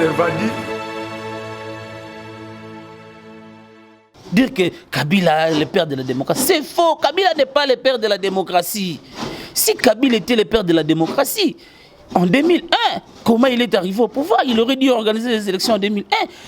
Servadi. Dire que Kabila est le père de la démocratie, c'est faux. Kabila n'est pas le père de la démocratie. Si Kabila était le père de la démocratie, en 2001, comment il est arrivé au pouvoir? Il aurait dû organiser les élections en 2001.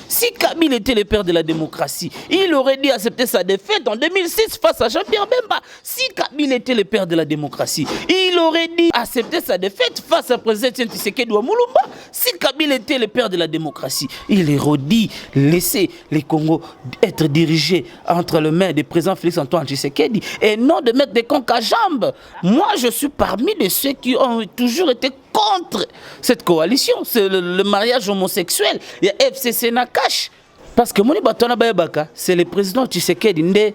Si Kabila était le père de la démocratie, il aurait dû accepter sa défaite en 2006 face à Jean-Pierre Bemba. Si Kabila était le père de la démocratie, il aurait dû accepter sa défaite face à président Tshisekedi Moulumba. Si Kabila était le père de la démocratie, il aurait dû laisser les Congos être dirigés entre les mains du président Félix-Antoine Tshisekedi et non de mettre des conques à jambes. Moi, je suis parmi de ceux qui ont toujours été contre cette coalition. C'est le mariage homosexuel. Il y a FCC Nakash. Parce que Moni Batona Bayabaka, c'est le président Tshisekedi Nde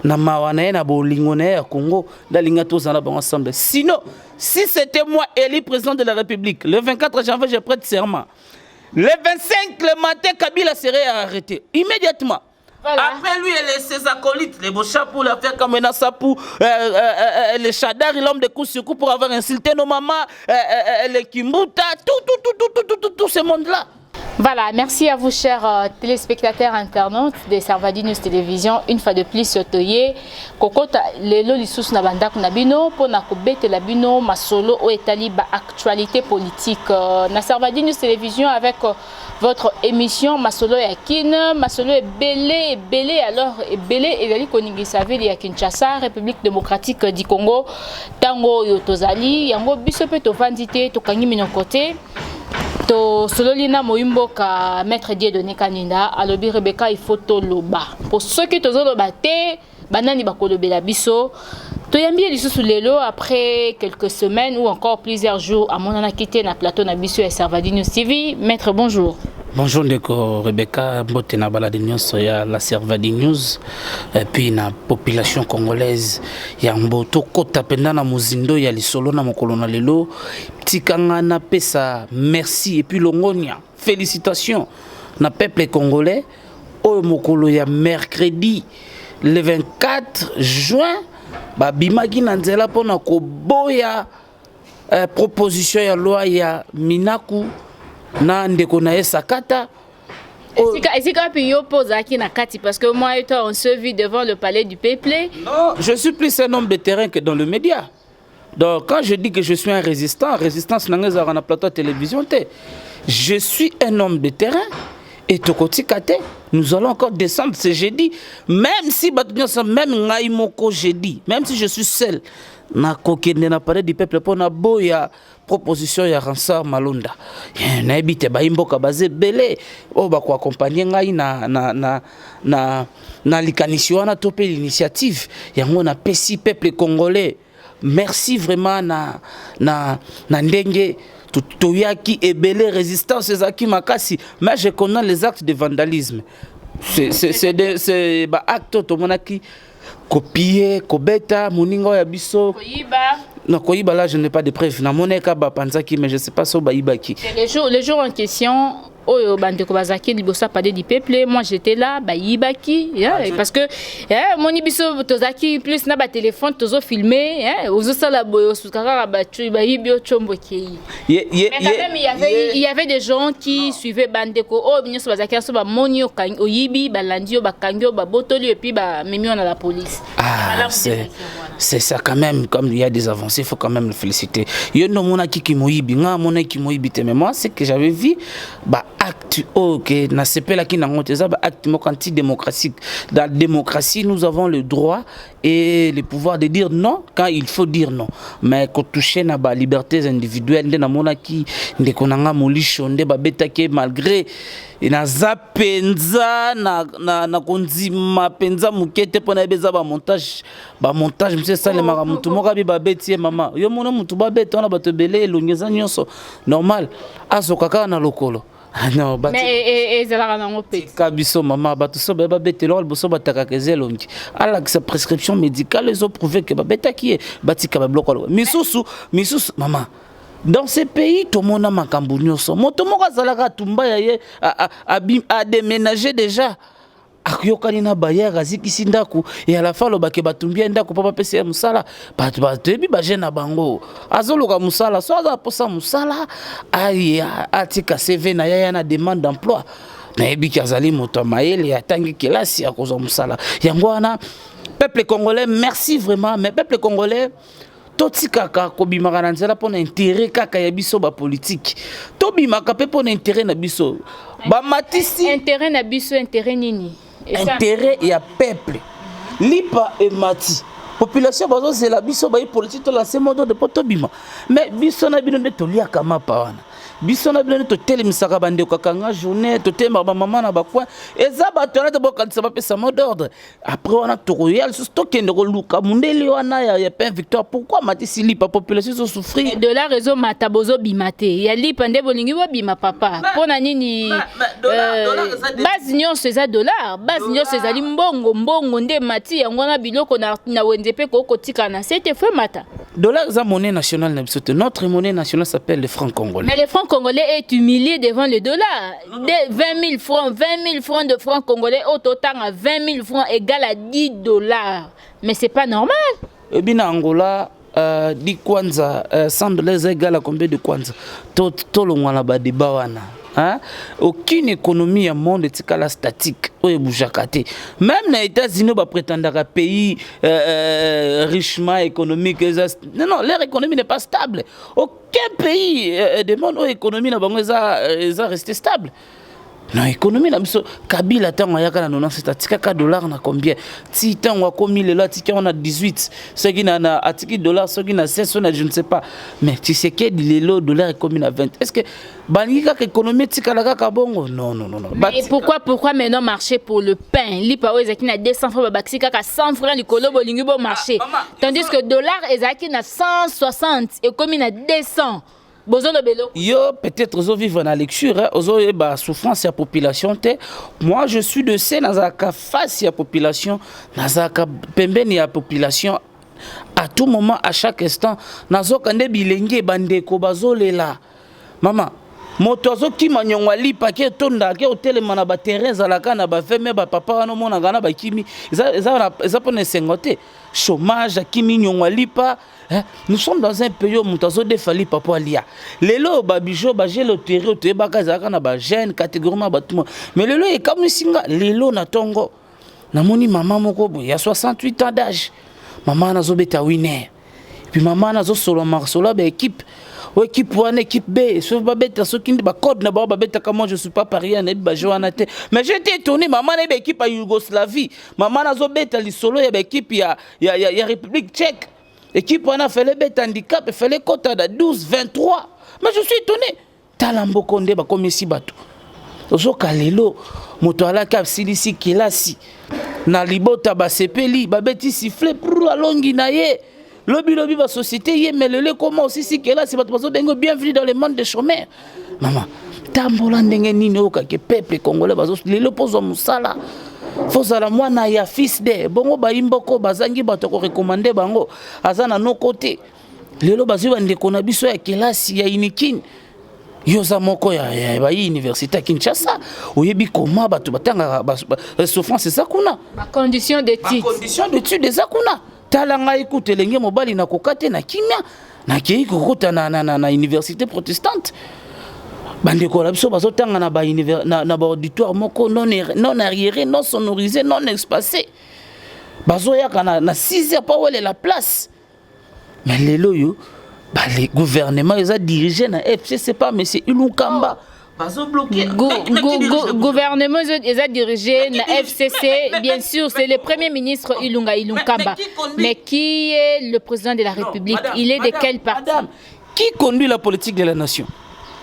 na mawana na bolingone ya Congo dalinga tozana ba ensemble. Sinon, si c'était moi élu président de la République, le 24 janvier, je prête serment. Le 25 le matin, Kabila serait arrêté immédiatement. Voilà. Après lui, ses acolytes, les Bochapou, l'affaire Kamena Sapou, les Chadar, l'homme de coup sur coup pour avoir insulté nos mamans, les Kimbuta, tout ce monde-là. Voilà, merci à vous, chers téléspectateurs internautes de Servadi News Télévision. Une fois de plus, sotoye, kokota lelo lisusu na banda kuna bino pour na kobete la bino masolo o etali ba actualité politique na Servadi News Télévision avec votre émission Masolo Yakine. Masolo est belé alors belé et dali koningisa ville ya Kinshasa, République démocratique du Congo. Tango yotozali yango biso pe to vandité to kangi mino côté. To sololina moimbo ka maître Dieudonné Kaninda alobi Rebecca il faut to loba pour ceux qui tozo loba te banani bakolobela biso to yambi lisusu lelo après quelques semaines ou encore plusieurs jours à mon quitté na plateau na biso et Servadi News TV. Maître, bonjour. Bonjour Ndeko Rebecca, mbote na balade nyonso ya la Servadi News et puis na population congolaise ya mboto kota penda na muzindo ya lisolo na mokolo na lelo tikanga na pesa merci et puis longonia félicitations na peuple congolais au mokolo ya mercredi le 24 juin ba bimaki na nzela pona ko boya proposition ya loi ya Minaku na ndeko na Sakata. Est-ce que tu poses à qui na kati parce que moi et toi on se vit devant le palais du peuple? Non, je suis plus un homme de terrain que dans le média. Donc quand je dis que je suis un résistant, résistance n'angeza na plateau télévision te. Je suis un homme de terrain et tokoti kate. Nous allons encore descendre ce jeudi, même si même ngaimoko jeudi, même si je suis seul. Na kokende na parler du peuple pour na boya proposition ya Ransar Malonda na ebite ba imboka bazé belé o ba ko accompagner ngai na likanisi wana topé l'initiative yango na pesi peuple congolais. Merci vraiment na ndenge toyaki ebelé résistance ezaki makasi, mais je connais les actes de vandalisme. C'est ba acte to monaki copier, kobeta, moningo ya biso. Koyiba. Non, koyiba là, je n'ai pas de preuves. Na moneka ba panzaki, mais je sais pas so ba ibaki. Les jours en question, oyo bandeko bazaki libosa parler du peuple, moi j'étais là, ba ibaki, parce que moni biso tozaki plus na ba téléphone tozo filmer, ozo sala boyo sukara ba tu ba ibio chombo kei. Mais quand même il y avait des gens qui suivaient bandeko, oh binyo so bazaki so ba moni o yibi ba landio ba kangio ba botoli et puis ba memi on a la police. Ah, c'est ça quand même, comme il y a des avancées, il faut quand même le féliciter. Yo no mona ki moyibi, nga mona ki moyibi te, mais moi c'est que j'avais vu ba acte OK na sepela ki na ngoteza ba acte anti-démocratique. Dans la démocratie, nous avons le droit et le pouvoir de dire non quand il faut dire non. Mais quand toucher na ba libertés individuelles, nde na mona ki ndeko nanga molisho nde ba betake malgré na zapenza na konzima penza mukete pona beza ba montage monsieur sale mara mutu moka bi ba betie mama yo mona mutu ba beta na bato belé longeza nyonso normal azokaka na lokolo. Non, mais Kabiso maman bato so ba betelo boso bataka kezelongi ala sa prescription médicale les ont prouvé que ba beta qui est batika ba bloko misusu maman. Dans ces pays, tout le monde a makambu nyonso. Moto moko azalaka tumba ya ye a déménagé déjà akuyokani na bayar azikisi ndako et à la fin lo bake batumbia ndako papa pese musala batebi ba jeune na bango azoloka musala so aza posa musala atika CV na yaya na demande d'emploi na ebiki azali moto mayele atangi kelasi ya kozwa musala yango wana peuple congolais merci vraiment mais peuple congolais toti kaka kobimaka na nzela pona intérêt kaka ya biso ba politique to bimaka pe pona intérêt na biso ba matisi intérêt na biso intérêt nini intérêt ya peuple lipa et mati population bazo zela biso ba politique to lancer mode de poto bima mais biso na bino de tolia kama pa wana biso na bino to telemisaka bande kokanga journée to tema ba maman na ba coin eza bato na to bokanisa ba pesa mot d'ordre après on a to royal to kende ko luka mundeli wana ya pain victoire pourquoi matisi lipa population so souffrir de la raison matabozo bimate ya lipa nde bolingi bo bima papa pona nini base nyonso eza dollar base nyonso ezali mbongo nde mati yango na biloko na wenzepe ko kotika na c'était fait mata dollar eza monnaie nationale na biso notre monnaie nationale s'appelle le franc congolais. Mais le franc congolais est humilié devant le dollar. De 20 000 francs de francs congolais au total à 20 000 francs égale à 10 $. Mais c'est pas normal. Et bien Angola 10 kwanza 100 $ égale à combien de kwanza? Tout le monde là-bas débat wana. Hein? Aucune économie au monde est statique. Même les États-Unis prétendent un pays richement économique. Non, leur économie n'est pas stable. Aucun pays du monde où l'économie est restée stable. Non, l'économie, Kabila, c'est $1 dollars na combien? Si on a commis le là, on a 18. Ceux qui ont un dollar, ceux qui ont 16, je ne sais pas. Mais tu sais que le dollar est commis à 20. Est-ce que Banika économie bongo? Non. Mais pourquoi maintenant marcher pour le pain? Lipa ezaki na 200 francs babakisi kaka 100 francs likolo bolingi bo marché. Tandis que dollar ezaki na 160 et commis na 200. Yo, peut-être ils vivent dans la lecture, ils ont souffrance de la population. Moi, je suis de ces nazaka face à la population, nazaka pembeni la population. À tout moment, à chaque instant, nazoka nde bilenge bandeko bazolela. Maman, moto azoki manyongwa lipa ke tonda ke hotel mana ba terrain zalaka na ba femme ba papa wana mona ngana ba kimi za pone sengote chômage kimi nyongwa lipa. Nous sommes dans un pays où nous avons des familles papa lia. Les lots babijo bagé le terreau te bakazaka na ba jeune catégoriquement batuma. Mais le lot est comme singa les lots na tongo. Na moni maman moko il y a 68 ans d'âge. Maman na zo beta winner. Puis maman na zo solo marsola ba équipe. Ou équipe one équipe B, sauf ba beta so kindi ba code na ba beta comme moi je suis pas parisien na ba joana te. Mais j'étais étonné maman na ba équipe à Yougoslavie. Maman na zo beta li solo ya ba équipe ya République tchèque. Équipe on a fait les bêtes handicap et fait les quotas de 12, 23. Mais je suis étonné. Talambo Konde ba comme ici bateau. Ozo kalelo moto ala cap silisi kilasi. Na libota ba sepeli ba beti siffler pour alongi na ye. Lobi ba société ye melele comment aussi si kilasi bato bazo bengo bienvenue dans le monde des chômeurs. Maman, tambola ndenge nini oka ke peuple congolais bazo lelo pozo musala. Fozala mwana ya fils de bongo ba imboko bazangi bato ko recommander bango azana no côté lelo bazwi bande kona biso ya kelasi ya inikin yoza moko ya ba université à Kinshasa oyebi koma bato batanga souffrance ça kuna ba condition d'étude eza kuna talanga écoute lenge mobali na kokate na kimia na kei kokota na université protestante bande ko la biso bazotanga na ba auditoire moko non arriéré non sonorisé non espacé bazoyaka na 6 heures pas où est la place mais lelo yo les gouvernements ils a dirigé na FCC pas mais c'est Ilukamba bazo bloqué gouvernement ils a dirigé na FCC bien sûr c'est le premier ministre Ilukamba mais qui est le président de la République il est de quel parti qui conduit la politique de la nation?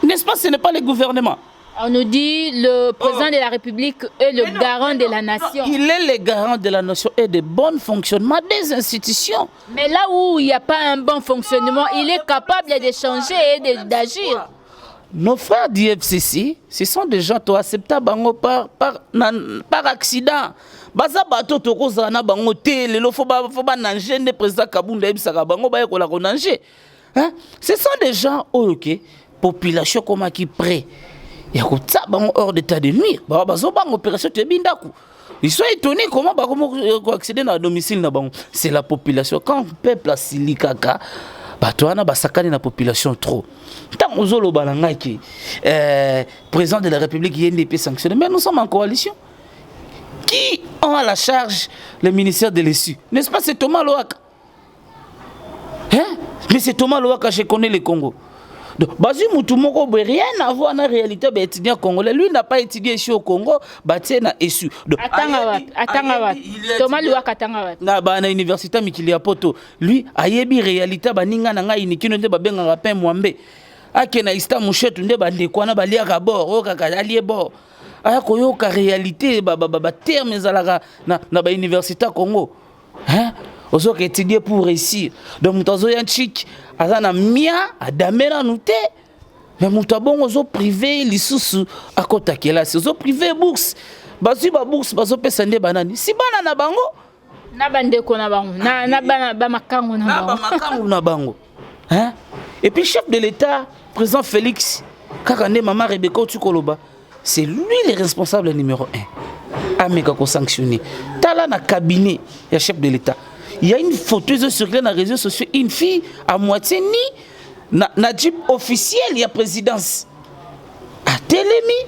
N'est-ce pas, ce n'est pas le gouvernement. On nous dit le président de la République est le garant de la nation. Il est le garant de la nation et de bon fonctionnement des institutions. Mais là où il n'y a pas un bon fonctionnement, il est capable de changer et d'agir. Nos frères du FCC, ce sont des gens qui acceptent par accident. Baza bato tokoza na bango te lelo faut ba nanger ne président Kabunda ebisaka bango ba ekola ko nanger. Hein? Ce sont des gens OK, population comme qui prêt. Il y a ça hors d'état de nuire. Bazo bang opération te bindaku. Ils sont étonnés comment accéder à domicile. C'est la population. Quand le peuple a silikaka, Batoana basakane la population trop. Tant aux olo balangaki, président de la République INDP sanctionné, mais nous sommes en coalition. Qui ont à la charge le ministère de l'ESU? N'est-ce pas, c'est Thomas Loaka? Hein? Mais c'est Thomas Loaka, je connais le Congo. Donc, Bazi Moutoumoko, rien à voir dans la réalité des étudiants congolais. Lui n'a pas étudié ici au Congo, Batia n'a ESU. Attends, Thomas Loaka, attends. Na université Mikilia Poto. Lui, ayebi réalité, baninga nanga inikino de babenga rapin mwambe. Ake na ista mouchetu nde bande kwana balia rabor, o kaka alie bord. Aya koyoka réalité terme ezalaka na ba université Congo. Hein? Ozo ka étudier pour réussir. Donc mutazo ya chic azana mia adamela nuté. Mais mutabon ozo privé lisusu akota kelasi. Ozo privé bourse. Bazu ba bourse bazo pesa nde banani. Si bana na bango na bande ko na bango. Na bana ba makango na bango. Na ba makango na bango. Hein? Et puis chef de l'État, président Félix Kakande Mama Rebecca Otukoloba, c'est lui le responsable numéro 1. Ameka ko sanctionner. Tala na cabinet ya chef de l'État. Il y a une photo sur les réseaux sociaux, une fille à moitié nue, na jeep officiel, il y a présidence. À Télémi,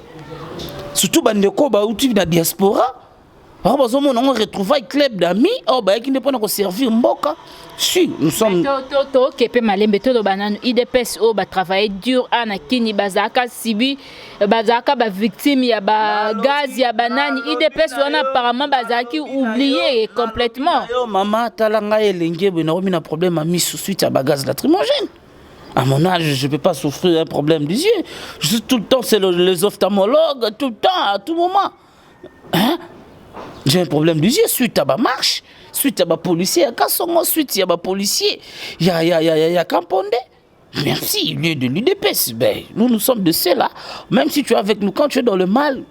surtout bandeko ba outil na diaspora. On retrouve un club d'amis, qui ne peut pas servir mboka. Si nous sommes Kepe Malembe to banane IDPS ba travailler dur ana kini bazaka sibi bazaka ba victime ya ba gaz ya banane IDPS wana apparemment bazaki oublié complètement. Yo maman talanga elenge na omi na problème a mis suite à ba gaz lacrymogène. À mon âge, je ne peux pas souffrir un problème des yeux. Je suis tout le temps c'est les ophtalmologues tout le temps à tout moment. Hein? J'ai un problème des yeux suite à ma marche, suite à ma policier, à Kassongo, suite à ma policier, il y a Kampondé. Merci, lieu de l'UDPS. Ben, nous sommes de ceux-là. Même si tu es avec nous, quand tu es dans le mal,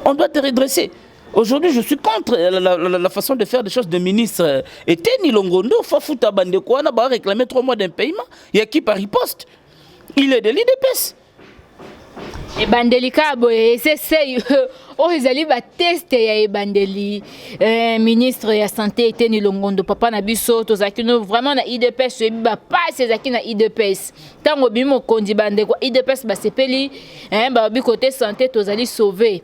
on doit te redresser. Aujourd'hui, je suis contre la façon de faire des choses de ministre. Et Teni Longondo, Fafouta Bandekouana, va réclamer 3 mois d'un paiement. Il y a qui par riposte? Il est de l'UDPS. Et Bandelika, c'est oh ils allaient tester ya Bandeli ministre ya santé était ni Longondo papa na biso to zakino vraiment na IDPS ba pas ces zakina IDPS tango bimo kondi bande ko IDPS ba sepeli ba bi côté santé to zali sauver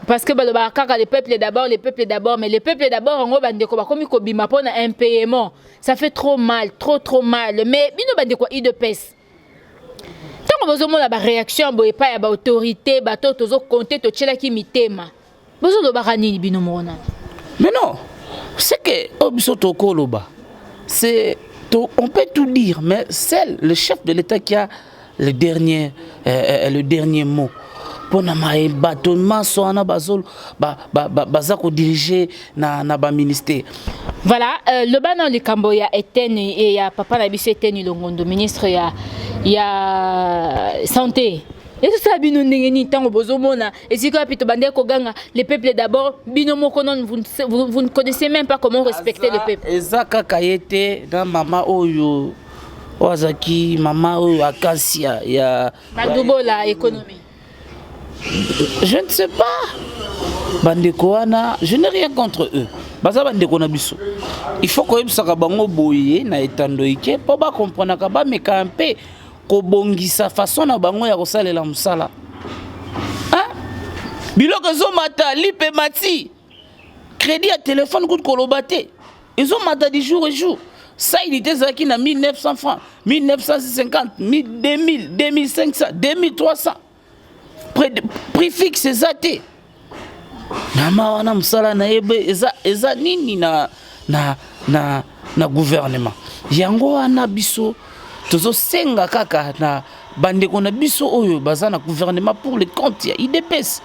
parce que ba kaka le peuple d'abord mais le peuple d'abord ngo bande ko ba komi ko bima pona un paiement ça fait trop mal trop mal mais bino bande ko IDPS. Tant que vous avez la réaction, vous n'avez pas d'autorité, vous avez compté, vous avez qui mitema. Vous avez bino mona. Mais non, c'est que c'est on peut tout dire, mais c'est le chef de l'État qui a le dernier mot. Pour na bâtonnement soana bazol bazako diriger na ba ministère. Voilà, le banan le Camboya Eteni et ya papa na biso Eteni Longondo ministre ya santé. Et tout ça bino ndengeni tango bozomona et si ka pito bande ko ganga le peuple d'abord bino moko non vous ne connaissez même pas comment respecter le peuple. Ezaka kayete na mama oyo Ozaki mama oyo Akasia ya Madubola économie. Je ne sais pas. Bandekoana, je n'ai rien contre eux. Baza bandekona biso. Il faut que yebsaka bango boye na etandoike po ba comprendre ka ba mekampe ko bongisa façon na bango ya kosalela musala. Hein? Biloko zo mata lipe mati. Crédit à téléphone coûte kolobate. Ils ont mata du jour au jour. Ça il était ça qui na 1900 francs, 1950, 2000, 2500, 2300. Prix fixe ezate. Nama wana musala na ebe eza nini na gouvernement. Yango wana biso tozo senga kaka na bandeko na biso oyo baza na gouvernement pour le compte ya IDPS.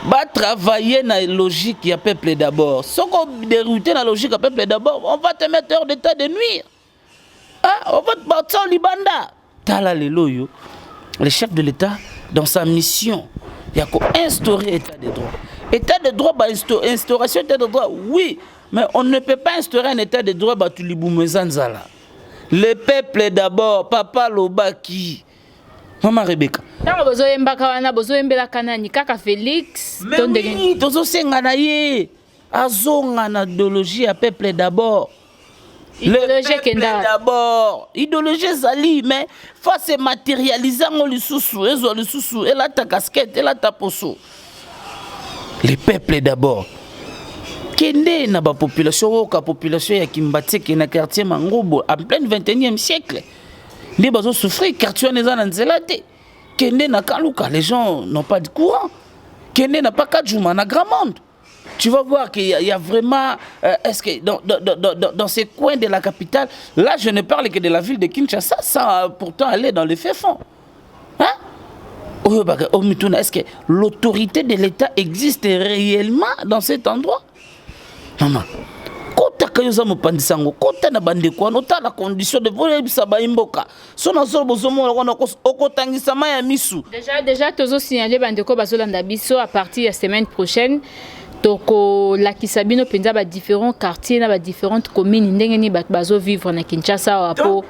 Ba travailler na logique ya peuple d'abord. Soko dérouter na logique ya peuple d'abord, on va te mettre hors d'état de nuire. Ah, on va te partir au Libanda. Tala lelo yo. Le chef de l'État dans sa mission, il y a instaurer l'état de droit. État de droit, instauration d'état de droit, oui, mais on ne peut pas instaurer un état de droit. Le peuple d'abord, papa Lobaki, maman Rebecca. Félix, oui, azonga na idéologie à peuple d'abord. Idéologie kenda d'abord. Idéologie zali mais faut se matérialiser en lisusu, ezo lisusu, elle a ta casquette, elle a ta poso. Le peuple d'abord. Kende na ba population ka population ya Kimbati qui na quartier Mangobo en plein 21e siècle. Les bazo souffrir quartier neza na nzelate. Kende na Kaluka, les gens n'ont pas de courant. Kende n'a pas Kadjouma na Grand Monde. Tu vas voir qu'il y a vraiment est-ce que dans ces coins de la capitale, là je ne parle que de la ville de Kinshasa sans pourtant aller dans les faits fonds. Hein? Est-ce que l'autorité de l'État existe réellement dans cet endroit? Maman, kota kayoza mopandisango, kota na bandeko, nota la condition de voler bisaba imboka. Sona solo bozomo wana okotangisa maya misu. Déjà tozo signaler bandeko bazolanda biso à partir de la semaine prochaine. Toko la Kisabino penza ba différents quartiers na ba différentes communes ndenge ni bazo vivre na Kinshasa wapo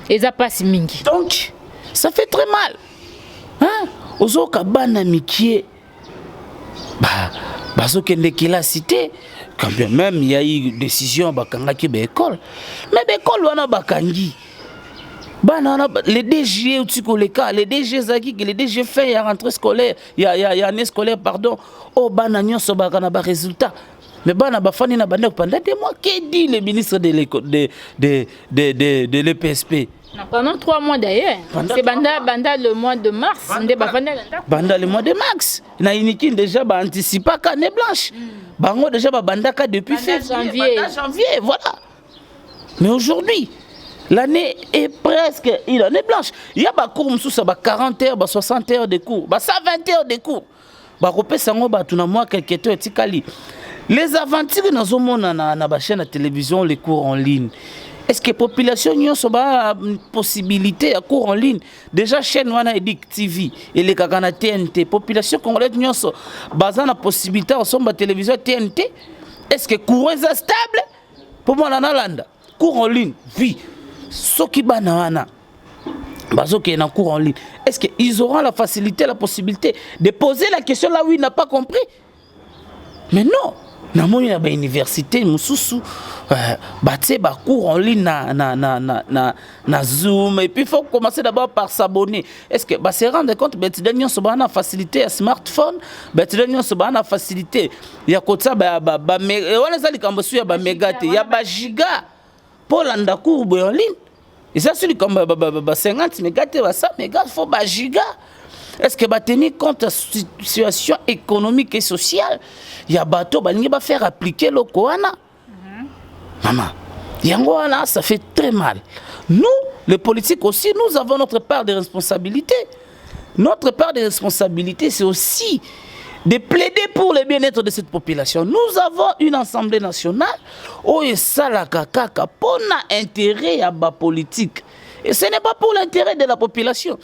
eza passe mingi. Donc ça fait très mal. Hein? Ozoka bana mikie bazo kende kila cité. Quand bien même il y a eu décision bakanga ki be école. Mais l'école wana bakangi. Bana les DG utikoleka, les DG zaki que les DG fait ya rentrée scolaire, ya année scolaire pardon. Oh bana nyonso bakana ba résultat. Mais bana bafani na bande pendant des mois que dit le ministre de l'EPSP. Pendant 3 mois d'ailleurs. C'est banda le mois de mars, banda le mois de mars. Na iniki déjà ba anticiper année blanche. Bango déjà ba bandaka depuis février, janvier, voilà. Mais aujourd'hui, l'année est presque une année blanche. Il y a des cours, 40 heures, 60 heures de cours, 120 heures de cours. Les aventures dans la chaîne de télévision, les cours en ligne. Est-ce que la population a une possibilité de cours en ligne? Déjà, chaîne Wana Edik TV et les Kakana TNT, la population congolaise a la possibilité de la télévision TNT. Est-ce que le cours est stable? Pour moi, cours en ligne, oui. Ceux qui banana, qui est en cours en ligne, est-ce qu'ils auront la facilité, la possibilité de poser la question là où ils n'ont pas compris? Mais non. Dans mon université, Moussou, cours en ligne na Zoom et puis il faut commencer d'abord par s'abonner. Est-ce que se rendre compte que tu as une facilité à smartphone, tu as une facilité, il y a comme ça, il y a giga pour l'anda cours en ligne. Et ça c'est comme 50 mégas, 100 mégas, il faut giga. Est-ce que tenir compte de la situation économique et sociale? Il y a bateau qui va faire appliquer le Koana. Maman, Yangoana, ça fait très mal. Nous, les politiques aussi, nous avons notre part de responsabilité. Notre part de responsabilité, c'est aussi de plaider pour le bien-être de cette population. Nous avons une assemblée nationale où il y a la kaka pour intérêt à la politique. Et ce n'est pas pour l'intérêt de la population.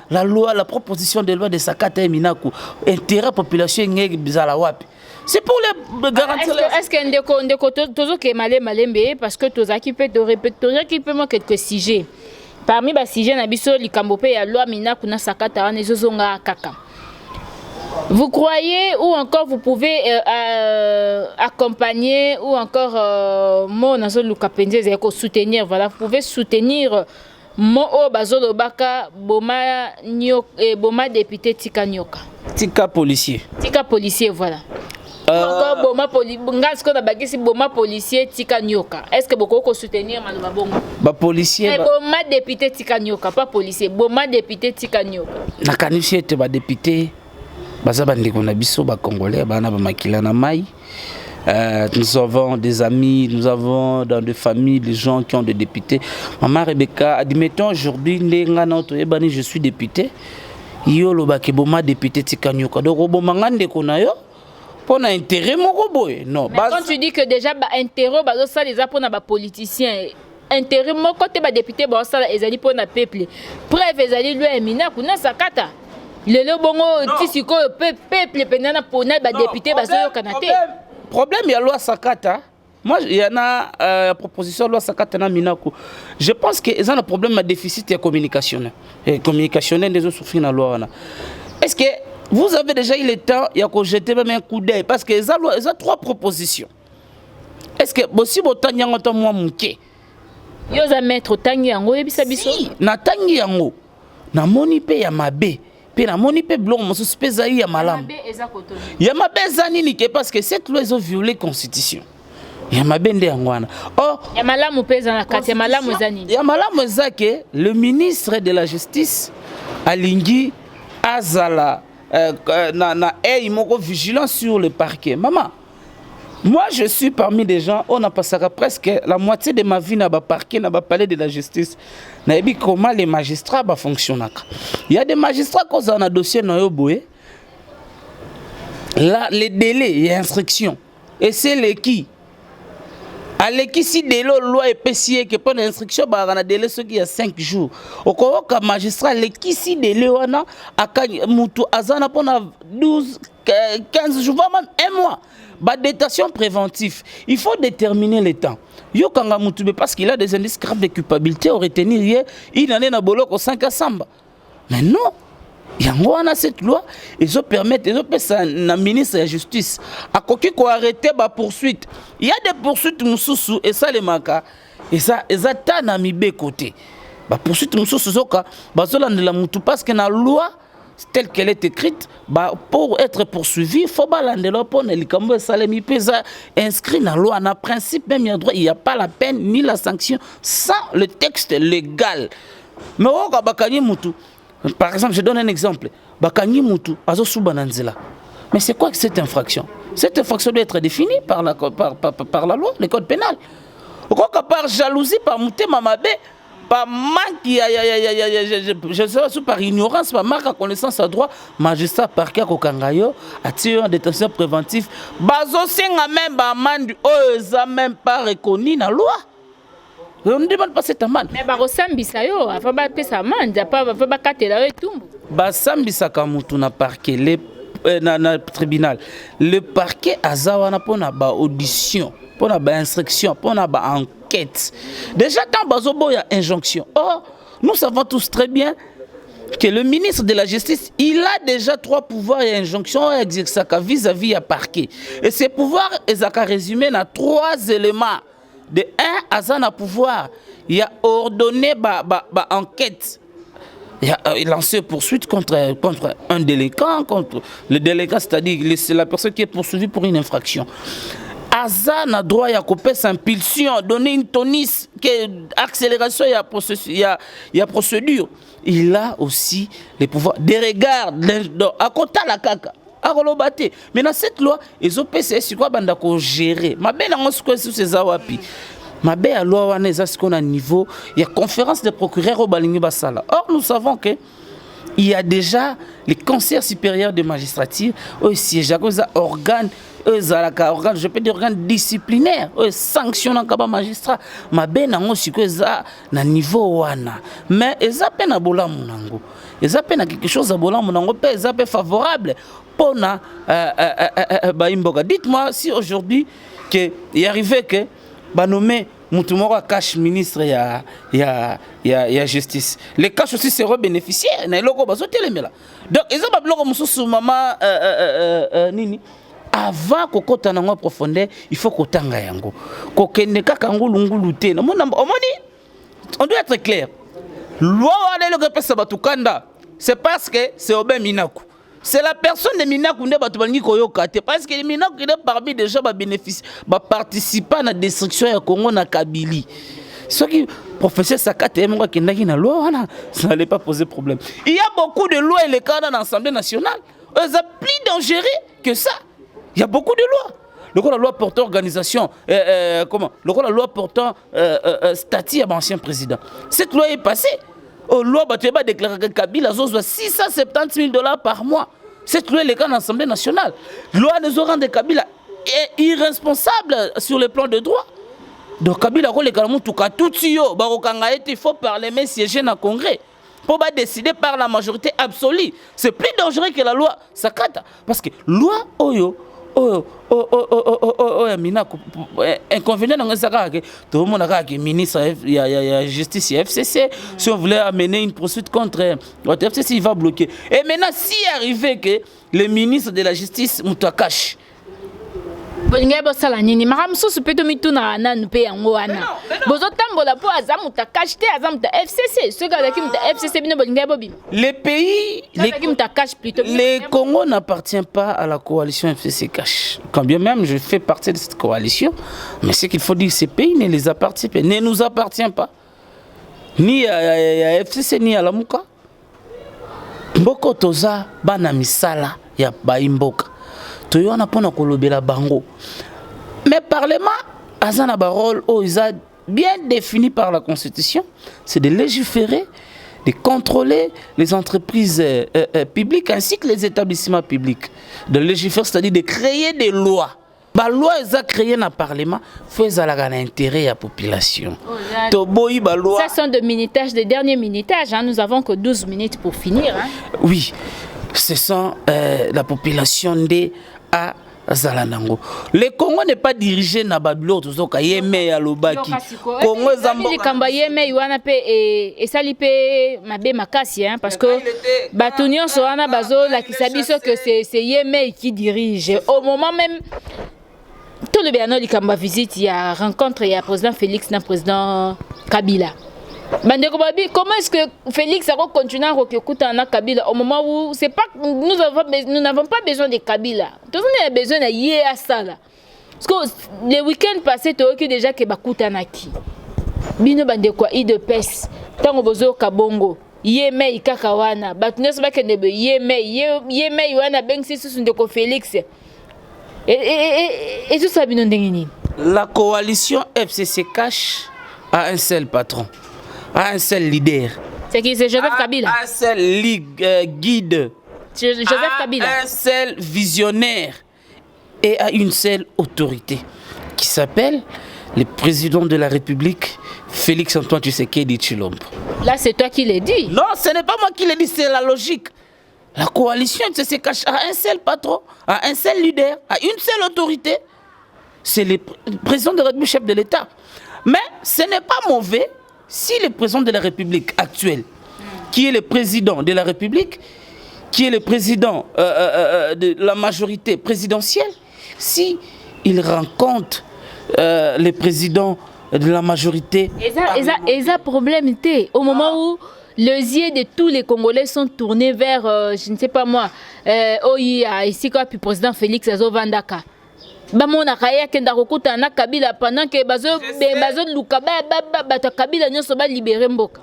La loi, la proposition de loi de Sakata et Minaku, intérêt de la population, c'est pour les garantir. Est-ce que ndeko tozo ke malembe parce que toza qui peut te répéter qui peut quelques sujets. Parmi les sujets na biso likambo pe ya loi Minaku na Sakata wana ezozonga kaka. Vous croyez ou encore vous pouvez accompagner ou encore soutenir, voilà, vous pouvez soutenir Mo Bazolo Baka Boma député Tika Nyoka. Tika policier. Tika policier, voilà. Encore Boma policier Tika Nyoka. Est-ce que beaucoup pouvez soutenir Maloba Bongo? Ba policier. Boma député Tika Nyoka, pas policier. Boma député Tika Nyoka. Nakanushi était ba député. Nous avons des amis, nous avons dans des familles des gens qui ont des députés. Maman Rebecca, admettons aujourd'hui, je suis député. Yolo bakeboma député Tikanyoka. Donc obomangande konayo pour intérêt mon robot. Non. Mais quand tu dis que déjà intérêt ça les pour na politiciens. Intérêt mon côté député ça ezali pour na peuple. Preuve ezali lui Emina kuna Sakata. Le bongo tisiko peuple pendant pour na député bazoyo kanate. Problème il y a loi Sakata. Moi il y en a proposition loi Sakata na Minaku. Je pense que ils ont un problème de déficit communicationnel. Et communicationnel des autres souffrir dans loi. Est-ce que Vous avez déjà eu le temps, il y a que jeter même un coup d'œil parce que ça a 3 propositions. Est-ce que si vous avez un moi mouké? Yo za mettre tangi yango ebisa biso. Si, na tangi yango. Na moni pe ya mabe. Pe na moni pe blongo mosusu pe za ya malamu. Ya mabe za nini ke parce que cette loi ils ont violé constitution. Ya mabe nde yango wana. Oh, ya malamu pe za na kati ya malamu za nini? Ya malamu za ke le ministre de la justice alingi azala na moko vigilant sur le parquet. Maman, moi je suis parmi des gens, on a passé presque la moitié de ma vie dans le parquet, dans le palais de la justice. Na ebi comment les magistrats fonctionnent. Il y a des magistrats qui ont un dossier dans le là, les délais et instructions. Et c'est les qui? Aleki si délai loi est pécié que pour l'instruction bah on a délai ce qui a 5 jours. Au cas magistrat les qui si délai wana aka mutu azana pona 12 15 jours même un mois. Bah détention préventive. Il faut déterminer le temps. Yo kanga mutu parce qu'il a des indices graves de culpabilité au retenir hier, il en est na boloko 5 à samba. Mais non. Yango wana cette loi ils ont permettre ils ont ça na ministre de la justice a koki ko arrêter ba poursuite. Il y a des poursuites mususu et ça les maka et ça ta na mibe côté. Ba poursuite mususu zoka ba zolandela mutu parce que na loi telle qu'elle est écrite bah pour être poursuivi il faut balandela pour ne likambo salemi pesa inscrit na loi na principe même il droit il y a pas la peine ni la sanction sans le texte légal. Mais oka bakani mutu. Par exemple, je donne un exemple. Bakangi Moutou, Azo Soubananzela. Mais c'est quoi que cette infraction? Cette infraction doit être définie par la loi, le code pénal. Pourquoi par jalousie, par Mouté Mamabé, par manque, je sais pas, par ignorance, par manque à connaissance à droit, magistrat parquet Kokangayo, a tiré en détention préventive. Bazo Senga même, Bamandu, eux, même pas reconnu dans la loi. On ne demande pas cette amende. Mais Barosambisa yo, il faut pas payer sa amende, il faut pas casser la tombe. Basambisa kamutu na parquet, na tribunal. Le parquet azawana pona ba audition, pona ba instruction, pona ba enquête. Déjà quand bazobo y a injonction. Or, nous savons tous très bien que le ministre de la Justice, il a déjà 3 pouvoirs et injonctions vis-à-vis à parquet. Et ces pouvoirs, ils sont résumés dans 3 éléments. De 1 à Zana pouvoir, il a ordonné enquête. Il a lancé poursuite contre un délinquant, contre le délinquant, c'est-à-dire c'est la personne qui est poursuivie pour une infraction. Azan a droit à couper sa impulsion, donner une tonus, accélération, il y a procédure. Il a aussi les pouvoirs de regard, à côté la caca. Mais dans cette loi, ils ont PCS sur quoi banda ko gérer. Ma belle en ce que c'est ça wapi. Ma belle loi wana est ce qu'on a niveau, il y a conférence des procureurs au Balingi Basala. Or nous savons que il y a déjà les conseils supérieurs de magistrature au siège à cause organes organes, je peux dire organes disciplinaires, sanctionnant comme magistrat. Ma belle en ce que ça na niveau wana. Mais ils appellent à bola munango. Ils appellent quelque chose à bola munango, ils appellent favorable. Pona Baimboga. Dites-moi si aujourd'hui il arrivait que nommé Moutoumora cash ministre il y a justice. Les cash aussi seront bénéficiaires. Donc ils ont pas bloqué mon maman nini. Avant qu'on compte en profondeur, il faut qu'on tanga yango. Qu'on kende kaka ngulungulu te. On doit être clair. Loi wale le repesa batukanda. C'est parce que c'est Obé Minaku. C'est la personne de Minaku ne batubangi koyoka te parce que Minaku il est parmi des gens participant à la destruction du Congo na Kabili. Ce qui professeur Sakate Munga kendaki na loi ça n'allait pas poser problème. Il y a beaucoup de lois et les cadres dans l'Assemblée nationale, eux sont plus dangereux que ça. Il y a beaucoup de lois. La loi portant organisation, la loi portant statut à l'ancien président. Cette loi est passée. La loi a déclaré que Kabila a 670 000 $ par mois. Cette loi est le cas dans l'Assemblée nationale. La loi nous rend de Kabila est irresponsable sur le plan de droit. Donc Kabila il faut parler mais siéger dans le Congrès. Pour décider par la majorité absolue. C'est plus dangereux que la loi Sakata. Parce que la loi Oyo, Mina inconvénient dans ça que tout le monde a que ministre il y a justice et FCC si on voulait amener une poursuite contre votre FCC il va bloquer et maintenant si arrivé que le ministre de la justice Moutakash bolinga bosala nini mara msusu peto mituna nanu pe yango wana bozotambola po azamuta kashte azamuta FCC ce gars qui muta FCC bino bolinga bobi les pays les Congo n'appartient pas à la coalition FCC Cash quand bien même je fais partie de cette coalition mais ce qu'il faut dire ces pays ne les appartient pas ne nous appartient pas ni à FCC ni à la Muka mboko toza bana misala ya baimboka toyona pona kolobela bango mais parlement azana barol bien défini par la constitution c'est de légiférer de contrôler les entreprises publiques ainsi que les établissements publics de légiférer c'est-à-dire de créer des lois ba loi eza créé na parlement faut ezalaka na intérêt ya population to boyi ba loi ça sont de minutages de dernier minutage hein. Nous avons que 12 minutes pour finir hein. Oui ce sont la population de à Zalanango. Le Congo n'est pas dirigé na babilo tozoka yeme ya lobaki. Congo zambo kamba yeme wana pe et salipe mabe makasi hein parce que batunyo so wana bazo la kisabiso que c'est yeme qui dirige au moment même tout le bien li kamba visite il y a rencontre il y a président Félix na président Kabila. Bandeko Babi, comment est-ce que Félix a continué à recruter en Kabila au moment où c'est pas nous n'avons pas besoin de Kabila. Tout le monde a besoin de Yéa Sala. Parce que les week-ends passés, tu as déjà que Bakuta Naki. Bino Bandeko IDPS, Tango Bozo Kabongo, Yéme Ikakawana, Batnes Bakenebe, Yéme Wana Bengsi Sundeko Félix. Et tout ça, Bino Dengini. La coalition FCC Cash a un seul patron. À un seul leader. C'est qui? C'est Joseph Kabila. Un seul guide. Joseph Kabila. Un seul visionnaire. Et à une seule autorité. Qui s'appelle le président de la République, Félix Antoine Tshisekedi Tshilombo. Là, c'est toi qui l'as dit. Non, ce n'est pas moi qui l'ai dit, c'est la logique. La coalition se cache à un seul patron, à un seul leader, à une seule autorité. C'est le président de la République, chef de l'État. Mais ce n'est pas mauvais. Si le président de la République actuel, qui est le président de la République, qui est le président de la majorité présidentielle, si il rencontre le président de la majorité... Et ça problème, au moment où les yeux de tous les Congolais sont tournés vers, je ne sais pas moi, ici quoi, puis président Félix Azovandaka. Bamona kaya kenda kokuta na Kabila pendant que bazo luka ba Kabila nyoso ba libérer mboka.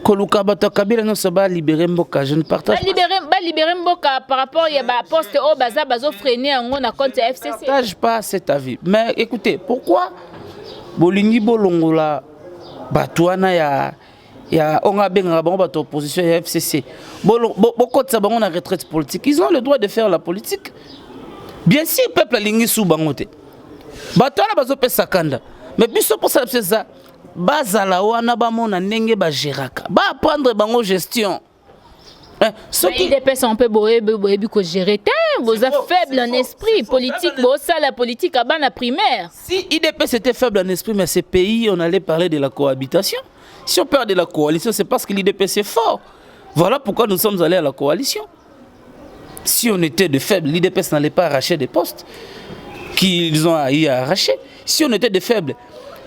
Ko luka ba Kabila nyoso ba libérer mboka, je ne partage pas. Libérer mboka par rapport ya ba poste au bazo freiner en na compte FCC. Je ne partage pas cet avis. Mais écoutez, pourquoi bolingi bolongola batwana ya onga benga bango bato opposition ya FCC. Bokotsa bango na retraite politique, ils ont le droit de faire la politique. Bien sûr, le peuple a ligné sous bangote. Batona bazo pesa kanda. Mais biso pour ça c'est ça. Bazala wana ba mona ndenge ba geraka. Ba prendre bango gestion. Ceux qui dépensent un peu boé biko gérer. Vous êtes faible en esprit politique, bon ça la politique à ban la primaire. Si IDPS était faible en esprit mais ces pays on allait parler de la cohabitation. Si on parle de la coalition, c'est parce que l'IDPS est fort. Voilà pourquoi nous sommes allés à la coalition. Si on était de faibles, l'IDPS n'allait pas arracher des postes qu'ils ont à y arracher. Si on était de faibles,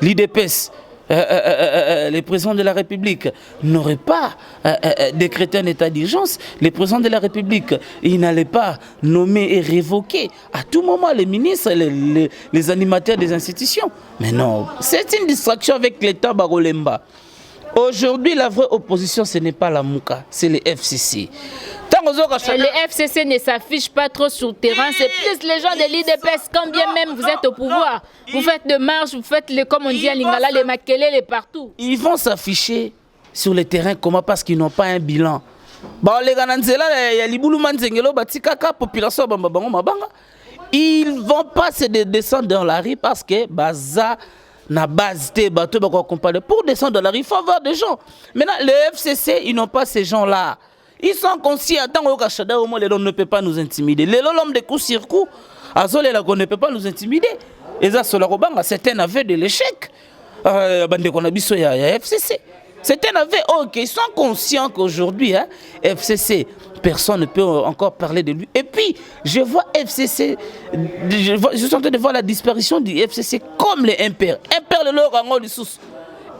l'IDPS, les présidents de la République n'auraient pas décrété un état d'urgence. Les présidents de la République, ils n'allaient pas nommer et révoquer à tout moment les ministres, les animateurs des institutions. Mais non, c'est une distraction avec l'État Barolemba. Aujourd'hui, la vraie opposition, ce n'est pas la Mouka, c'est le FCC. Le FCC ne s'affiche pas trop sur le terrain, c'est plus les gens de l'IDPS, quand bien même vous êtes au pouvoir. Vous faites des marches, vous faites, comme on dit à Lingala, les makelés, les partout. Ils vont s'afficher sur le terrain, comment? Parce qu'ils n'ont pas un bilan. Ils ne vont pas se descendre dans la rue parce que Baza na base pour descendre dans la rue, il faut avoir des gens. Maintenant, le FCC, ils n'ont pas ces gens-là. Ils sont conscients, tant que on ne peut pas nous intimider. L'homme de coup sur coup, Azolela qu'on ne peut pas nous intimider. Et ça, c'est un aveu de l'échec. FCC. C'est un aveu. Ok, ils sont conscients qu'aujourd'hui, hein, FCC, personne ne peut encore parler de lui. Et puis, je vois FCC, je suis en train de voir la disparition du FCC comme les impairs. Impairs, le leur rangon du sous.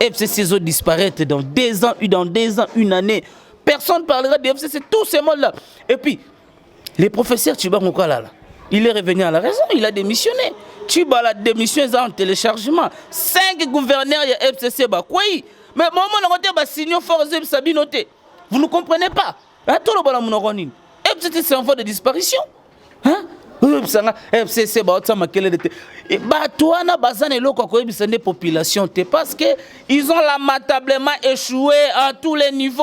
FCC va disparaître dans 2 ans, une année. Personne ne parlera de FCC, tous ces mots-là. Et puis, les professeurs, tu vas là. Il est revenu à la raison, il a démissionné. Tu vas la démission en téléchargement. 5 gouverneurs, il y a FCC, bah quoi? Mais moi, on a signé force Sabinoté. Vous ne comprenez pas. Tout le monde FCC, c'est un fond de disparition. Hein? FCC, bah, ça m'a quel était. Et bah, toi, na bazane loko ko ebisa des populations, parce que ils ont lamentablement échoué à tous les niveaux.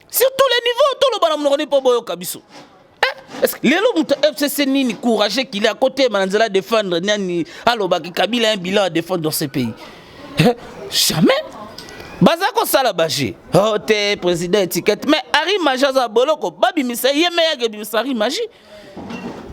Sur tous les niveaux, tout le monde n'a pas boyo kabiso. Est-ce que les FCC ni courageux qu'il est à côté, Manzala défendre, ni Alobaki Kabila un bilan à défendre dans ce pays. Jamais. Bazako Salabagé, oh, t'es président étiquette, mais Harry Majaza Boloko, Babi Missa, Yemeya Gebisari Magie.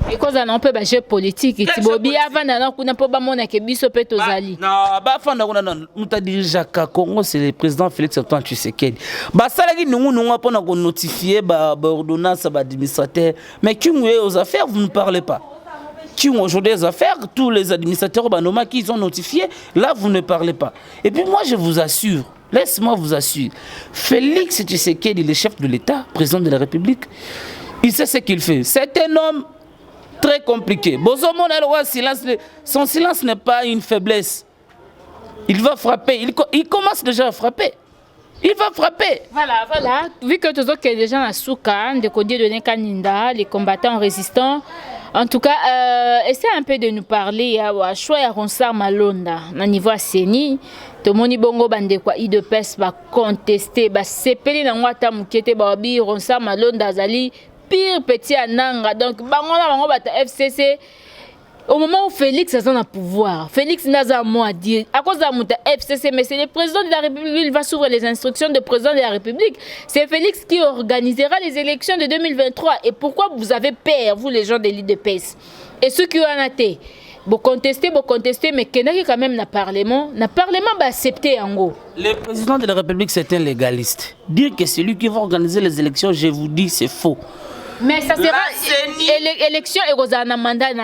Et quand on peut bager politique, et Tibobi avant qu'on n'a pas mon kebiso petozali. Non, bah fin non, muta dirigaka Congo, c'est le président Félix Antoine Tshisekedi. Bah ça là nous pas notifier bah ordonnance bah administrateur, mais qui aux affaires vous ne parlez pas. Qui ont aujourd'hui les affaires, tous les administrateurs Banoma qui ont notifié, là vous ne parlez pas. Et puis moi je vous assure, laisse-moi vous assurer, Félix Tshisekedi, le chef de l'État, président de la République, il sait ce qu'il fait. C'est un homme très compliqué. Son silence n'est pas une faiblesse. Il va frapper, il commence déjà à frapper. Il va frapper. Voilà. Vu que tous autres des gens à Souka, des codiers de Nekaninda, les combattants résistants, en tout cas, essaie un peu de nous parler à choix à Ronsard Malonda, au niveau Seni. Tout le monde bongo bande quoi, il de pes va contester, va s'épeler dans Wata Mukete, Babi, Ronsard Malonda, Zali, pire petit Ananga. Donc, bango FCC. Au moment où Félix a un pouvoir, Félix n'a pas mot à dire. À cause de la FCC, mais c'est le président de la République, il va suivre les instructions du président de la République. C'est Félix qui organisera les élections de 2023. Et pourquoi vous avez peur, vous les gens de l'île de PES? Et ceux qui ont été, vous contestez, mais qu'il y a quand même le Parlement va accepter en gros. Le président de la République, c'est un légaliste. Dire que c'est lui qui va organiser les élections, je vous dis, c'est faux. Mais ça sera élection et Rosana mandat. Et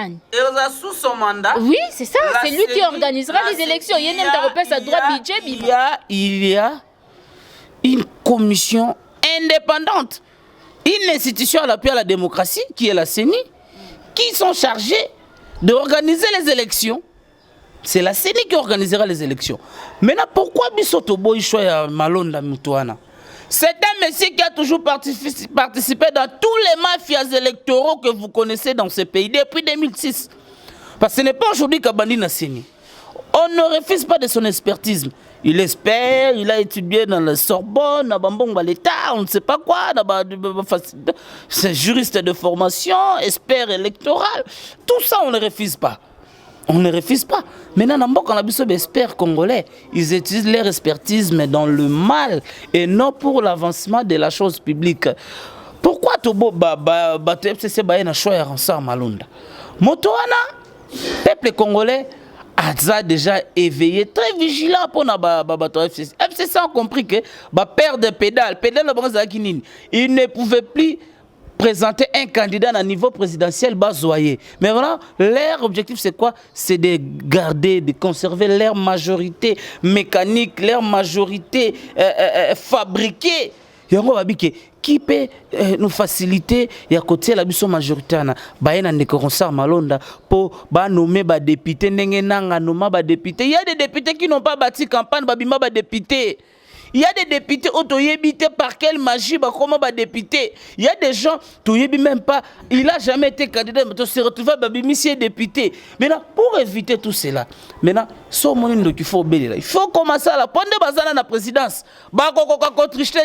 sous son mandat. Oui, c'est ça. C'est lui qui organisera les élections. Il y a une commission indépendante, une institution à l'appui à la démocratie qui est la CENI, qui sont chargés d'organiser les élections. C'est la CENI qui organisera les élections. Maintenant, pourquoi Bissotobo Ishoya Malonda Mutouana? C'est un monsieur qui a toujours participé dans tous les mafias électoraux que vous connaissez dans ce pays depuis 2006. Parce que ce n'est pas aujourd'hui qu'Abandi Nassini. On ne refuse pas de son expertise. Il espère, il a étudié dans la Sorbonne, à Bambong l'État, on ne sait pas quoi. C'est juriste de formation, expert électoral. Tout ça, on ne refuse pas. On ne refuse pas. Maintenant, quand on a besoin d'experts congolais, ils utilisent leur expertise mais dans le mal et non pour l'avancement de la chose publique. Pourquoi Tobo FCC Bayena choix ensemble Malonda? Motoana, peuple congolais a déjà éveillé, très vigilant pour la FCC. FCC a compris que père de pédale, il ne pouvait plus présenter un candidat à niveau présidentiel bazoyer. Mais voilà, leur objectif c'est quoi? C'est de garder, de conserver leur majorité mécanique, leur majorité fabriquée. Qui peut nous faciliter et à côté la mission majoritaire baena Ronsard Malonda pour nommer ba député ndengenanga nomma ba député. Il y a des députés qui n'ont pas bâti campagne babima ba député. Il y a des députés autoyébité par quelle magie comment va député. Il y a des gens autoyébi même pas, il n'a jamais été candidat mais se retrouver babimisier député. Maintenant pour éviter tout cela, maintenant so monino qu'il faut obéir. Il faut commencer à la prendre bazana na présidence. Ba ko tricher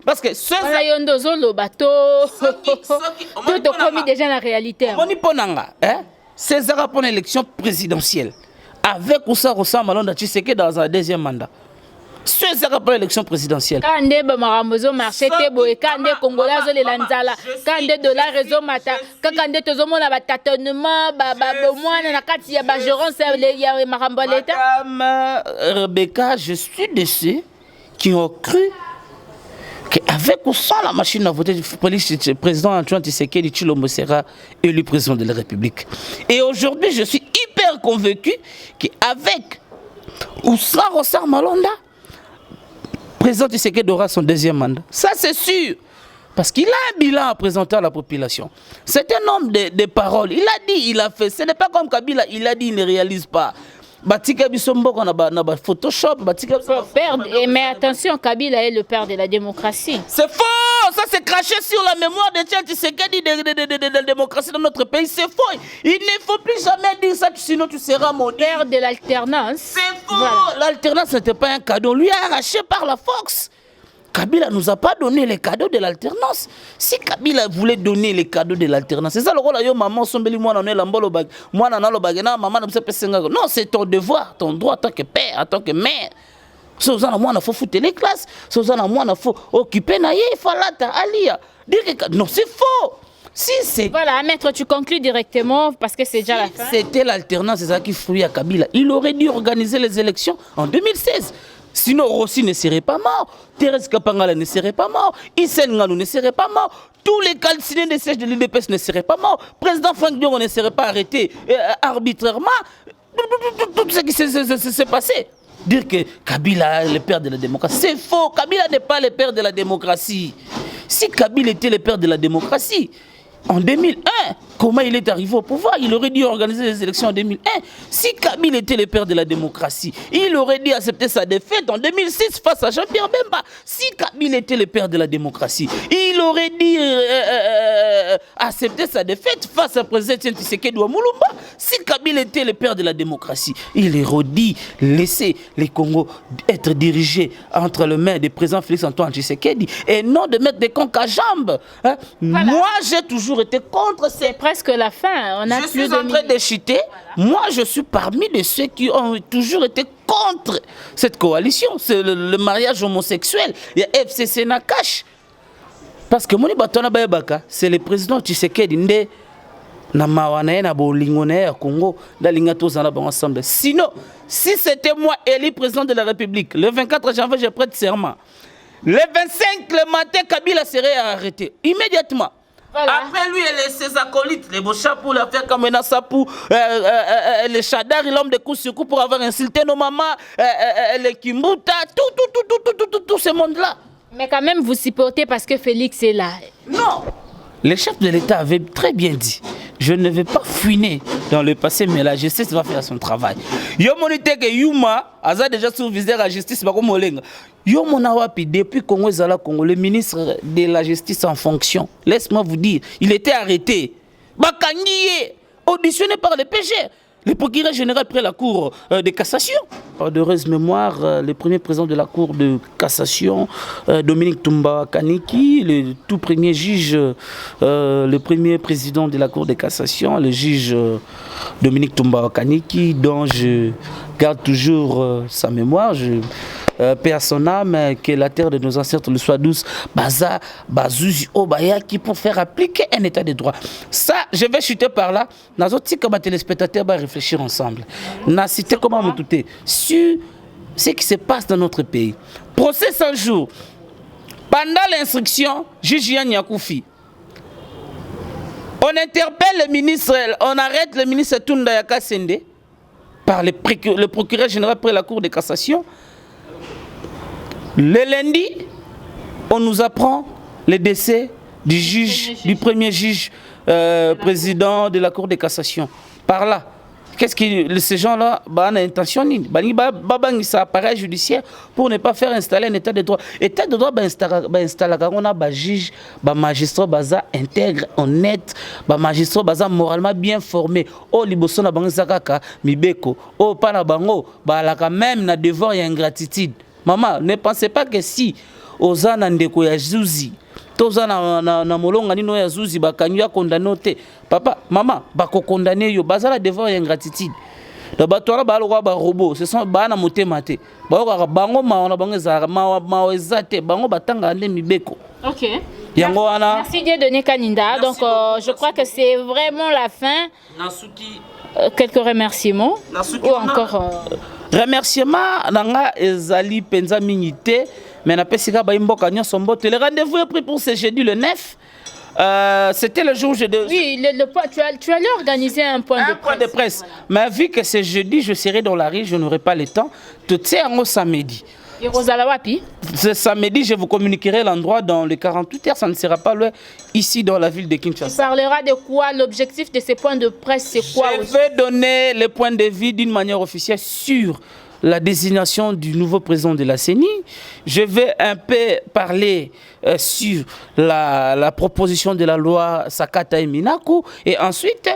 parce que ceux le bateau tout commis déjà la réalité. Moni ponanga, César pour l'élection présidentielle avec Oussa Malonda Tshisekedi dans un deuxième mandat. C'est ça pour l'élection présidentielle. Quand des bamarambozo marché teboé, quand des Congolais zo les lanzala, quand des dollars réseau mata, quand des tozomo na batatonnement, moi na kati ya bajorance ya marambo l'état. Madame Rebecca, je suis de ceux qui ont cru qu'avec ou sans la machine à voter, le président Antoine Tshisekedi Tshilombo sera élu président de la République. Et aujourd'hui, je suis hyper convaincu qu'avec ou sans Rossard Malonda, président Tshisekedi aura son deuxième mandat. Ça, c'est sûr. Parce qu'il a un bilan à présenter à la population. C'est un homme de paroles. Il a dit, il a fait. Ce n'est pas comme Kabila, il a dit, il ne réalise pas. Photoshop, mais attention, Kabila est le père de la démocratie. C'est faux! Ça c'est craché sur la mémoire de Tshisekedi de la démocratie dans notre pays. C'est faux! Il ne faut plus jamais dire ça, sinon tu seras maudit. Père de l'alternance. C'est faux! Voilà. L'alternance n'était pas un cadeau. Lui a arraché par la force. Kabila nous a pas donné les cadeaux de l'alternance. Si Kabila voulait donner les cadeaux de l'alternance, c'est ça le rôle. Maman, non, c'est ton devoir, ton droit en tant que père, en tant que mère. Si vous en avez, il faut foutre les classes. Si vous en avez, il faut occuper, il faut aller. Non, c'est faux. Si c'est... Voilà, maître, tu conclus directement parce que c'est déjà la fin. C'était l'alternance, c'est ça qui fruit à Kabila. Il aurait dû organiser les élections en 2016. Sinon, Rossi ne serait pas mort, Thérèse Kapangala ne serait pas mort, Isen Nganou ne serait pas mort, tous les calcinés des sièges de l'UDPS ne seraient pas morts, président Franck Diongo ne serait pas arrêté arbitrairement. Tout ce qui s'est passé. Dire que Kabila est le père de la démocratie, c'est faux. Kabila n'est pas le père de la démocratie. Si Kabila était le père de la démocratie, en 2001, comment il est arrivé au pouvoir? Il aurait dû organiser les élections en 2001. Si Kabila était le père de la démocratie, il aurait dû accepter sa défaite en 2006 face à Jean-Pierre Bemba. Si Kabila était le père de la démocratie, il aurait dû accepter sa défaite face à président Tshisekedi Moulumba. Si Kabila était le père de la démocratie, il aurait dû laisser les Congos être dirigés entre les mains du président Félix-Antoine Tshisekedi et non de mettre des conques à jambes. Hein? Voilà. Moi, j'ai toujours été contre. C'est presque la fin. On a je suis en train de chuter. Voilà. Moi, je suis parmi de ceux qui ont toujours été contre cette coalition. C'est le mariage homosexuel. Il y a FCC Nakash. Parce que Moni Batona Bayabaka, c'est le président Tshisekedi Nde na mawana na bolingo na Congo dalinga tozana ba ensemble. Sinon, si c'était moi élu président de la République, le 24 janvier, je prête serment. Le 25 le matin, Kabila serait arrêté immédiatement. Voilà. Après lui, ses acolytes, les Bochapou, l'affaire Kamena Sapou, les Chadari, l'homme de coup sur coup pour avoir insulté nos mamans, les Kimbuta, tout ce monde-là. Mais quand même, vous supportez parce que Félix est là. Non. Le chef de l'État avait très bien dit, je ne vais pas fuiner dans le passé, mais la justice va faire son travail. Yo monite que Yuma a déjà supervisé la justice, yo monawapi depuis Congo Zala Congo, le ministre de la justice en fonction. Laisse-moi vous dire, il était arrêté, bakangié, auditionné par le PG. Le procureur général près la Cour de cassation. Par d'heureuse mémoire, le premier président de la Cour de cassation, Dominique Toumba Kaniki, le tout premier juge, le premier président de la Cour de cassation, le juge Dominique Toumba Kaniki, dont je garde toujours sa mémoire. Paix à son âme, que la terre de nos ancêtres le soit douce, Baza, Bazouzi, Obayaki, pour faire appliquer un état de droit. Ça, je vais chuter par là. Dans autres comme téléspectateurs, on va réfléchir ensemble. On a cité comment me touter sur ce qui se passe dans notre pays. Procès 100 jours. Pendant l'instruction, juge Yann Yakoufi. On interpelle le ministre, on arrête le ministre Tunda Yakasende par le procureur général près la Cour de cassation. Le lundi, on nous apprend le décès du juge, du premier juge président de la Cour de cassation. Par là, qu'est-ce que ces gens-là ont intention ça appareil judiciaire pour ne pas faire installer un état de droit. État de droit, installer on a un juge, un magistrat intègre, honnête, un magistrat moralement bien formé. Oh, liboso na bango zakaka mibeko. Oh, pas na bango, balaka même na devoir et ingratitude. Maman, ne pensez pas que si Ozana ndeko ya Zuzi, Tozana na molonga nino ya Zuzi bakanyu ya condamné te. Papa, maman, bako condamné yo bazala devant ingratitude. da batwala ba lo ba robot ce sont ba na motema te ba ko bango ma na bango za ma ezate bango batanga ande mibeko. OK. Yango wana. Merci Dieudonné Kaninda. Donc je crois que c'est vraiment la fin. Nasuki quelques remerciements ou encore remerciements nanga ezali penza minité mais na pesika ba imboka nyonso mbote. Le rendez-vous est pris pour ce jeudi le 9. C'était le jour où oui, tu allais organiser un point de presse. Voilà. Mais vu que c'est jeudi, je serai dans la rue, je n'aurai pas le temps. Tout c'est un samedi. Et Rosala Wapi? Ce samedi, je vous communiquerai l'endroit dans les 48 heures. Ça ne sera pas loin, ici dans la ville de Kinshasa. Tu parleras de quoi? L'objectif de ces points de presse, c'est quoi? Je vais donner le point de vue d'une manière officielle sur la désignation du nouveau président de la CENI. Je vais un peu parler sur la proposition de la loi Sakata et Minaku et ensuite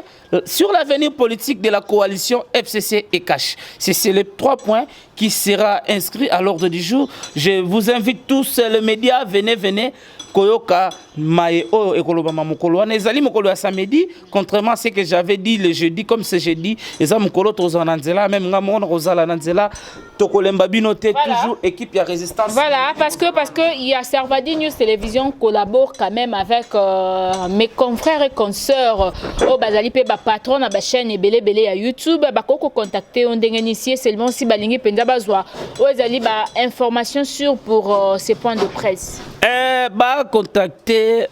sur l'avenir politique de la coalition FCC et CACH. C'est les 3 points qui seront inscrits à l'ordre du jour. Je vous invite tous, les médias, venez. Koyoka Mae O Ekoloba Mamokolo wana ezali mokolo ya samedi contrairement à ce que j'avais dit le jeudi comme ce jeudi eza mokolo tozana nzela même nga mona kozala na nzela tokolemba bino te toujours équipe ya résistance. Voilà parce que il y a Servadi News Télévision collabore quand même avec mes confrères et consoeurs au bazali pe ba patron na ba chaîne ebele ya YouTube ba koko contacter on ndenge initié seulement si balingi penza bazwa o ezali ba information sur pour ces points de presse. Contacter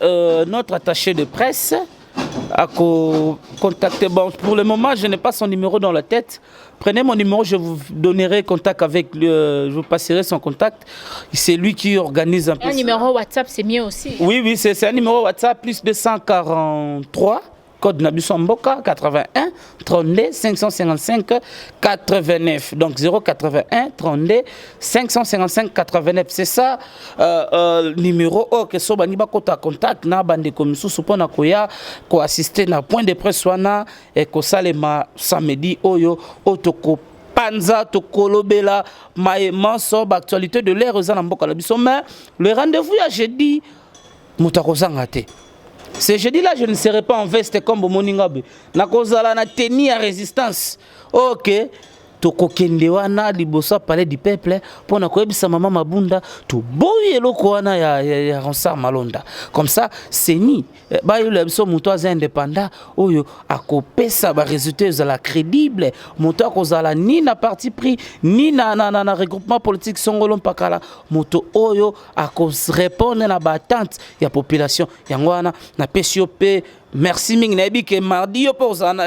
notre attaché de presse à contacter. Bon, pour le moment, je n'ai pas son numéro dans la tête. Prenez mon numéro, je vous donnerai contact avec lui, je vous passerai son contact. C'est lui qui organise un peu. Un numéro WhatsApp, c'est mieux aussi. Oui, c'est un numéro WhatsApp plus 243. Code Nabiso Mboka 81 32 555 89. Donc 081 32 555 89. C'est ça numéro que so bani ba kota contact na bande komisu supona koya ko assister na point de presse wana et ko salema samedi oyo otoko panza to kolobela maïmanso actualité de l'ère aux Mboka la biso mais le rendez-vous à jeudi mutakozanga te. Ce jeudi-là, je ne serai pas en veste comme Moningabe. Na kozala na tenue à résistance. Ok. Toko kende wana libosa palais du peuple pour na koyebisa mama mabunda to boye eloko wana ya Ronsard Malonda. Comme ça, CENI ba yo lebiso muto aza indépendant oyo akopesa ba résultats za la crédible muto akozala ni na parti pris ni na regroupement politique songolo pakala muto oyo akos répondre na ba attente ya population yango wana na PCOP. Merci ming nabi que mardi yo posana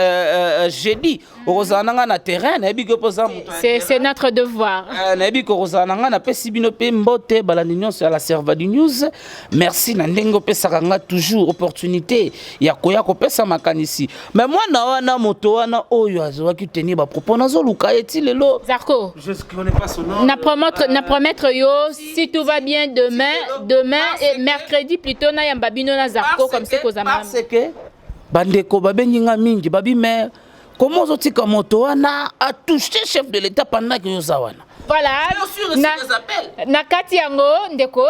jeudi ozananga na terrain nabi que posana c'est notre devoir nabi que ozananga na pesibino pe mbote balandinyo sur la Servadi News. Merci na ndengo pesakanga toujours opportunité ya koya ko pesa makanisi mais moi na wana moto wana oyo azwaki tenir ba propos nazo luka eti lelo Zarko je connais pas son nom na promettre yo si tout va bien demain et mercredi plutôt na yambabino na Zarko comme c'est kozama parce que bandeko babenginga mingi babi mais comment otika moto wana a touché chef de l'état pendant que yozawana voilà na kati yango ndeko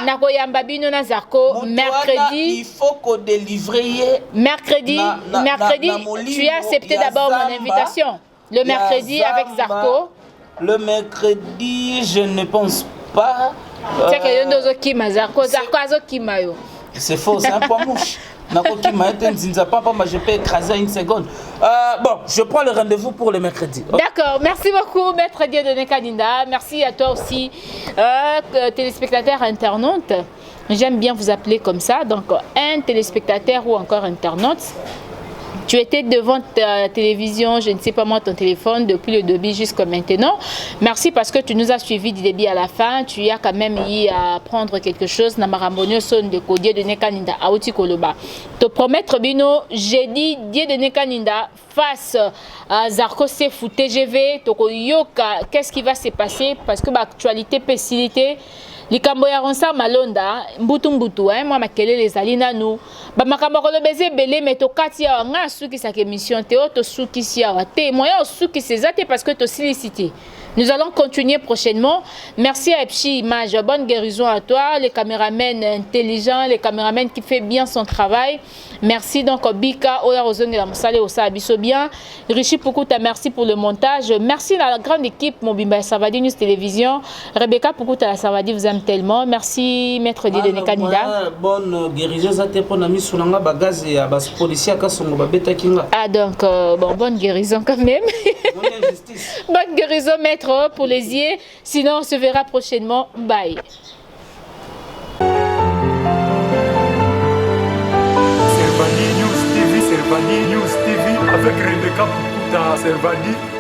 na koyamba bino na Zarko mercredi il faut qu'on délivrer mercredi tu as accepté d'abord mon invitation le mercredi avec Zarko le mercredi je ne pense pas c'est que yondo kima Zarko azokima yo c'est faux c'est un point mouche. Je peux écraser une seconde. Bon, je prends le rendez-vous pour le mercredi. D'accord, merci beaucoup, Maître Dieudonné Kaninda. Merci à toi aussi, téléspectateurs internautes. J'aime bien vous appeler comme ça. Donc, un téléspectateur ou encore internaute. Tu étais devant ta télévision, je ne sais pas moi, ton téléphone, depuis le début jusqu'à maintenant. Merci parce que tu nous as suivis du début à la fin. Tu as quand même eu à prendre quelque chose. Namarambonio son de Dieudonné Kaninda, Aouti Koloba. Te promettre, Bino, j'ai dit Dieudonné Kaninda face à Zarko Sefou TGV, Toko Yoka, qu'est-ce qui va se passer? Parce que l'actualité, facilité. Likambo ya Ronsard Malonda mbutu moi makele les alina nous ba makambo ko beze belé mais to kati ya nga suki sa émission te to suki si ya te moya suki c'est zate parce que to sollicité Nous allons continuer prochainement. Merci à Epchi Image. Bonne guérison à toi, les caméramens intelligents, les caméramens qui fait bien son travail. Merci donc Bika, Oya Ozonge, Salé Osa Abisso bien. Richie Poukuta, merci pour le montage. Merci à la grande équipe Mobimba Savadi News Télévision. Rebecca Poukuta, la Savadi vous aime tellement. Merci Maître Didene Kanida. Bonne guérison, ça te pour nami Sunanga Bagaz et à bas policier à Kassongo Babeta Kinga. Ah donc, bon, bonne guérison quand même. Bonne guérison Maître pour les yeux. Sinon, on se verra prochainement. Bye. Servani News TV avec Rebecca Poukuta, Servani.